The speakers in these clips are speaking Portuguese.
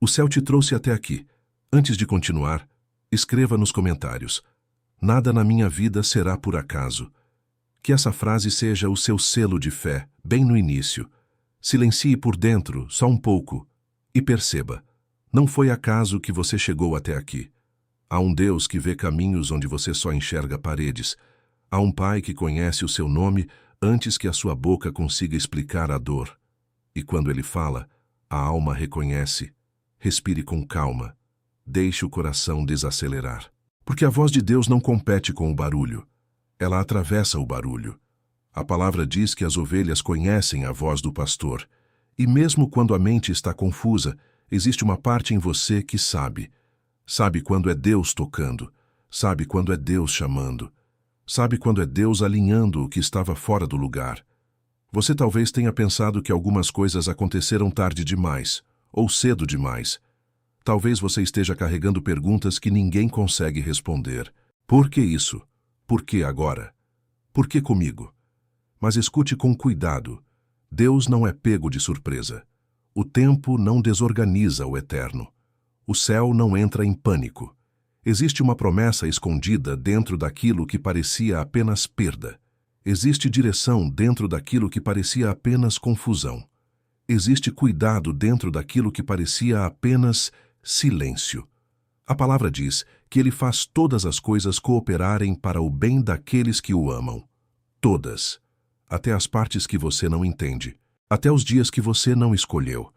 céu te trouxe até aqui. Antes de continuar, escreva nos comentários: nada na minha vida será por acaso. Que essa frase seja o seu selo de fé, bem no início. Silencie por dentro, só um pouco, e perceba: não foi acaso que você chegou até aqui. Há um Deus que vê caminhos onde você só enxerga paredes. Há um Pai que conhece o seu nome antes que a sua boca consiga explicar a dor. E quando Ele fala, a alma reconhece. Respire com calma. Deixe o coração desacelerar. Porque a voz de Deus não compete com o barulho. Ela atravessa o barulho. A palavra diz que as ovelhas conhecem a voz do pastor. E mesmo quando a mente está confusa, existe uma parte em você que sabe. Sabe quando é Deus tocando. Sabe quando é Deus chamando. Sabe quando é Deus alinhando o que estava fora do lugar. Você talvez tenha pensado que algumas coisas aconteceram tarde demais, ou cedo demais. Talvez você esteja carregando perguntas que ninguém consegue responder. Por que isso? Por que agora? Por que comigo? Mas escute com cuidado. Deus não é pego de surpresa. O tempo não desorganiza o eterno. O céu não entra em pânico. Existe uma promessa escondida dentro daquilo que parecia apenas perda. Existe direção dentro daquilo que parecia apenas confusão. Existe cuidado dentro daquilo que parecia apenas silêncio. A palavra diz que Ele faz todas as coisas cooperarem para o bem daqueles que o amam. Todas. Até as partes que você não entende. Até os dias que você não escolheu.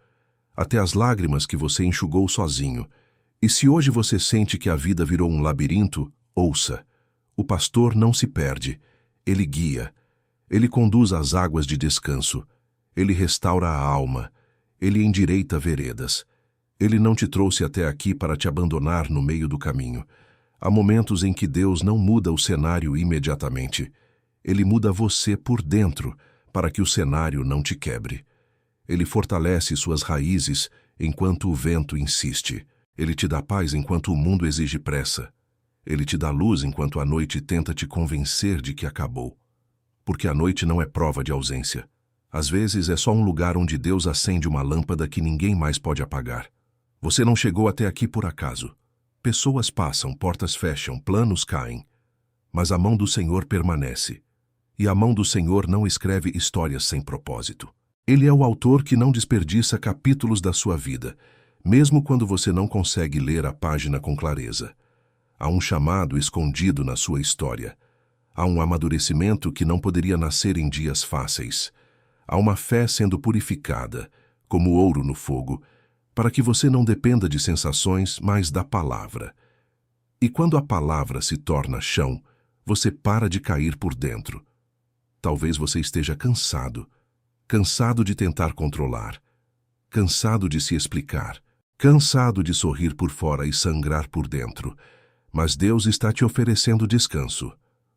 Até as lágrimas que você enxugou sozinho. E se hoje você sente que a vida virou um labirinto, ouça. O pastor não se perde. Ele guia. Ele conduz às águas de descanso. Ele restaura a alma. Ele endireita veredas. Ele não te trouxe até aqui para te abandonar no meio do caminho. Há momentos em que Deus não muda o cenário imediatamente. Ele muda você por dentro, para que o cenário não te quebre. Ele fortalece suas raízes enquanto o vento insiste. Ele te dá paz enquanto o mundo exige pressa. Ele te dá luz enquanto a noite tenta te convencer de que acabou. Porque a noite não é prova de ausência. Às vezes é só um lugar onde Deus acende uma lâmpada que ninguém mais pode apagar. Você não chegou até aqui por acaso. Pessoas passam, portas fecham, planos caem. Mas a mão do Senhor permanece. E a mão do Senhor não escreve histórias sem propósito. Ele é o autor que não desperdiça capítulos da sua vida, mesmo quando você não consegue ler a página com clareza. Há um chamado escondido na sua história. Há um amadurecimento que não poderia nascer em dias fáceis. Há uma fé sendo purificada, como ouro no fogo, para que você não dependa de sensações, mas da palavra. E quando a palavra se torna chão, você para de cair por dentro. Talvez você esteja cansado de tentar controlar, cansado de se explicar, cansado de sorrir por fora e sangrar por dentro. Mas Deus está te oferecendo descanso.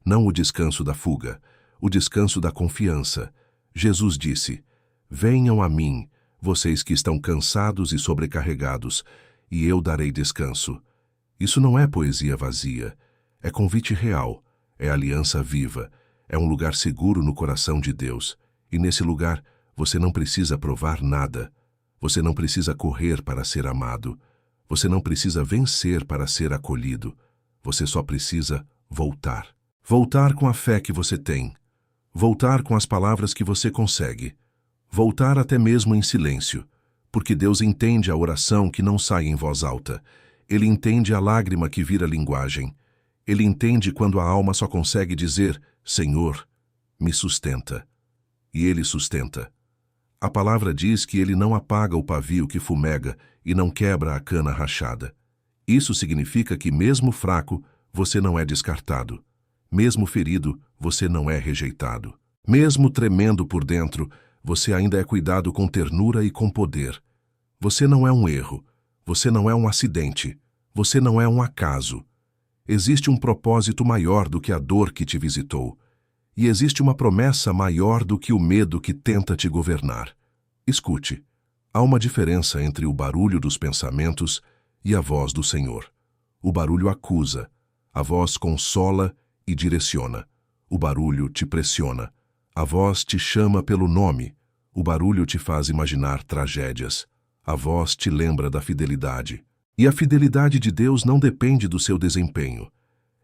Não o descanso da fuga, o descanso da confiança. Jesus disse: venham a mim, vocês que estão cansados e sobrecarregados, e eu darei descanso. Isso não é poesia vazia, é convite real, é aliança viva, é um lugar seguro no coração de Deus. E nesse lugar, você não precisa provar nada. Você não precisa correr para ser amado. Você não precisa vencer para ser acolhido. Você só precisa voltar. Voltar com a fé que você tem. Voltar com as palavras que você consegue. Voltar até mesmo em silêncio. Porque Deus entende a oração que não sai em voz alta. Ele entende a lágrima que vira linguagem. Ele entende quando a alma só consegue dizer: Senhor, me sustenta. E Ele sustenta. A palavra diz que Ele não apaga o pavio que fumega e não quebra a cana rachada. Isso significa que, mesmo fraco, você não é descartado. Mesmo ferido, você não é rejeitado. Mesmo tremendo por dentro, você ainda é cuidado com ternura e com poder. Você não é um erro. Você não é um acidente. Você não é um acaso. Existe um propósito maior do que a dor que te visitou. E existe uma promessa maior do que o medo que tenta te governar. Escute, há uma diferença entre o barulho dos pensamentos e a voz do Senhor. O barulho acusa, a voz consola e direciona. O barulho te pressiona, a voz te chama pelo nome. O barulho te faz imaginar tragédias, A voz te lembra da fidelidade. E a fidelidade de Deus não depende do seu desempenho.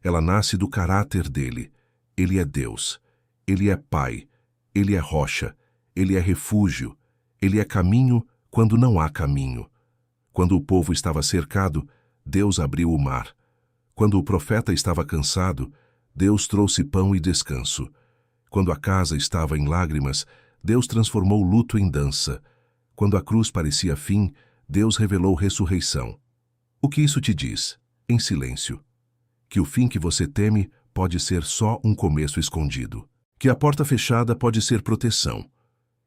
Ela nasce do caráter dele. Ele é Deus. Ele é Pai. Ele é rocha. Ele é refúgio. Ele é caminho quando não há caminho. Quando o povo estava cercado, Deus abriu o mar. Quando o profeta estava cansado, Deus trouxe pão e descanso. Quando a casa estava em lágrimas, Deus transformou o luto em dança. Quando a cruz parecia fim, Deus revelou ressurreição. O que isso te diz? Em silêncio. Que o fim que você teme pode ser só um começo escondido. Que a porta fechada pode ser proteção.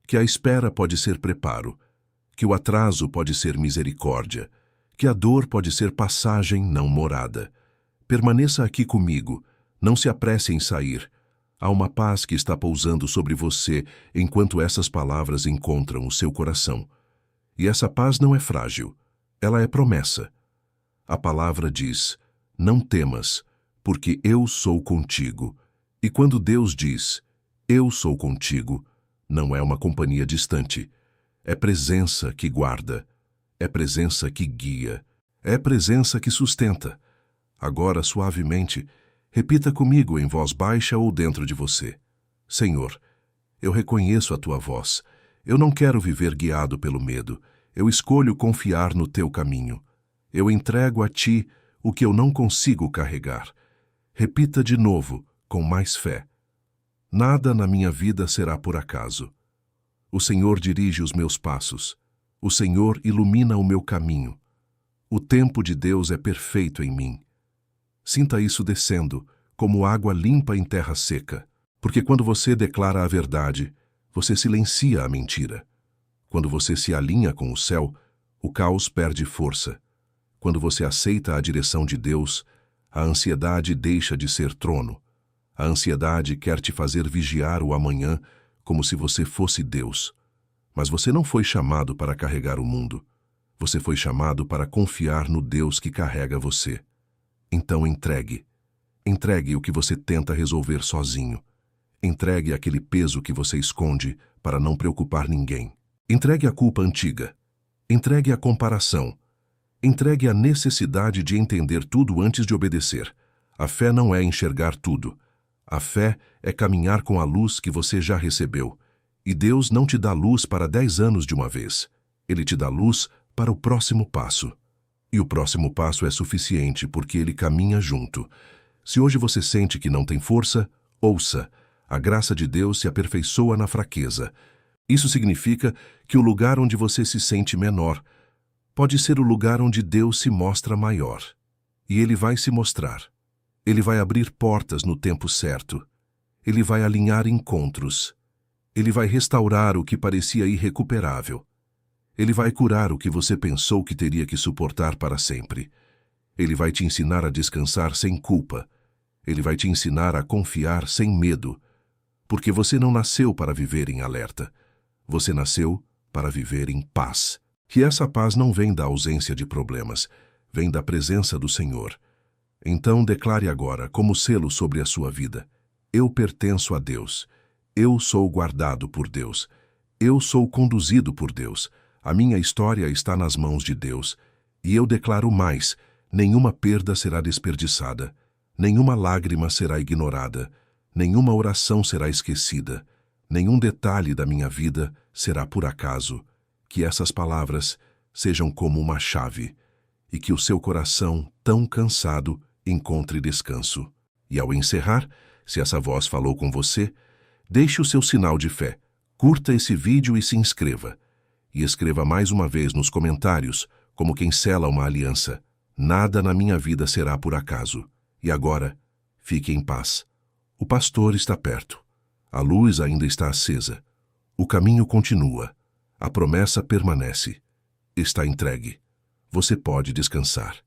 Que a espera pode ser preparo. Que o atraso pode ser misericórdia. Que a dor pode ser passagem, não morada. Permaneça aqui comigo. Não se apresse em sair. Há uma paz que está pousando sobre você enquanto essas palavras encontram o seu coração. E essa paz não é frágil. Ela é promessa. A palavra diz: não temas, porque eu sou contigo. E quando Deus diz: eu sou contigo, não é uma companhia distante. É presença que guarda. É presença que guia. É presença que sustenta. Agora, suavemente, repita comigo em voz baixa ou dentro de você: Senhor, eu reconheço a tua voz. Eu não quero viver guiado pelo medo. Eu escolho confiar no teu caminho. Eu entrego a ti o que eu não consigo carregar. Repita de novo, com mais fé: nada na minha vida será por acaso. O Senhor dirige os meus passos. O Senhor ilumina o meu caminho. O tempo de Deus é perfeito em mim. Sinta isso descendo, como água limpa em terra seca. Porque quando você declara a verdade, você silencia a mentira. Quando você se alinha com o céu, o caos perde força. Quando você aceita a direção de Deus, a ansiedade deixa de ser trono. A ansiedade quer te fazer vigiar o amanhã como se você fosse Deus. Mas você não foi chamado para carregar o mundo. Você foi chamado para confiar no Deus que carrega você. Então entregue. Entregue o que você tenta resolver sozinho. Entregue aquele peso que você esconde para não preocupar ninguém. Entregue a culpa antiga. Entregue a comparação. Entregue a necessidade de entender tudo antes de obedecer. A fé não é enxergar tudo. A fé é caminhar com a luz que você já recebeu. E Deus não te dá luz para 10 anos de uma vez. Ele te dá luz para o próximo passo. E o próximo passo é suficiente porque ele caminha junto. Se hoje você sente que não tem força, ouça. A graça de Deus se aperfeiçoa na fraqueza. Isso significa que o lugar onde você se sente menor pode ser o lugar onde Deus se mostra maior. E Ele vai se mostrar. Ele vai abrir portas no tempo certo. Ele vai alinhar encontros. Ele vai restaurar o que parecia irrecuperável. Ele vai curar o que você pensou que teria que suportar para sempre. Ele vai te ensinar a descansar sem culpa. Ele vai te ensinar a confiar sem medo. Porque você não nasceu para viver em alerta. Você nasceu para viver em paz. E essa paz não vem da ausência de problemas, vem da presença do Senhor. Então declare agora, como selo sobre a sua vida: eu pertenço a Deus. Eu sou guardado por Deus. Eu sou conduzido por Deus. A minha história está nas mãos de Deus. E eu declaro mais: nenhuma perda será desperdiçada. Nenhuma lágrima será ignorada. Nenhuma oração será esquecida. Nenhum detalhe da minha vida será por acaso. Que essas palavras sejam como uma chave e que o seu coração, tão cansado, encontre descanso. E ao encerrar, se essa voz falou com você, deixe o seu sinal de fé, curta esse vídeo e se inscreva. E escreva mais uma vez nos comentários, como quem sela uma aliança: nada na minha vida será por acaso. E agora, fique em paz. O pastor está perto. A luz ainda está acesa. O caminho continua. A promessa permanece. Está entregue. Você pode descansar.